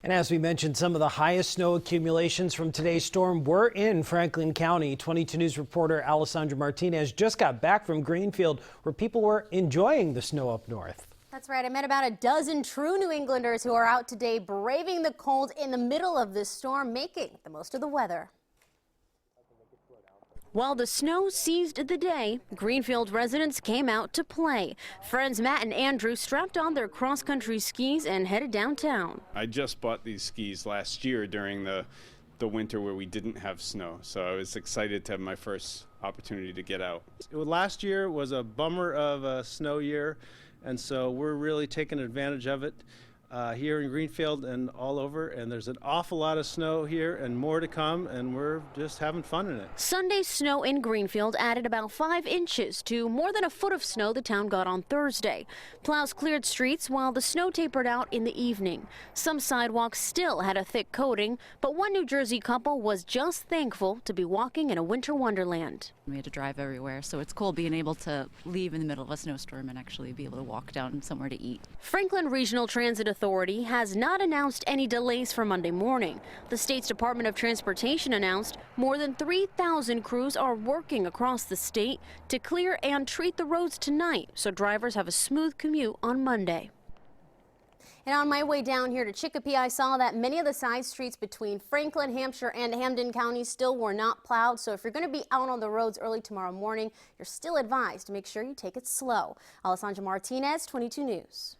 And as we mentioned, some of the highest snow accumulations from today's storm were in Franklin County. 22 News reporter Alessandra Martinez just got back from Greenfield, where people were enjoying the snow up north. That's right. I met about a dozen true New Englanders who are out today braving the cold in the middle of this storm, making the most of the weather. While the snow seized the day, Greenfield residents came out to play. Friends Matt and Andrew strapped on their cross-country skis and headed downtown. I just bought these skis last year during the winter where we didn't have snow, so I was excited to have my first opportunity to get out. Last year was a bummer of a snow year, and so we're really taking advantage of it here in Greenfield and all over, and there's an awful lot of snow here and more to come, and we're just having fun in it. Sunday's snow in Greenfield added about 5 inches to more than a foot of snow the town got on Thursday. Plows cleared streets while the snow tapered out in the evening. Some sidewalks still had a thick coating, but one New Jersey couple was just thankful to be walking in a winter wonderland. We had to drive everywhere, so it's cool being able to leave in the middle of a snowstorm and actually be able to walk down somewhere to eat. Franklin Regional Transit Authority has not announced any delays for Monday morning. The state's Department of Transportation announced more than 3,000 crews are working across the state to clear and treat the roads tonight so drivers have a smooth commute on Monday. And on my way down here to Chicopee, I saw that many of the side streets between Franklin, Hampshire, and Hamden counties still were not plowed. So if you're going to be out on the roads early tomorrow morning, you're still advised to make sure you take it slow. Alessandra Martinez, 22 News.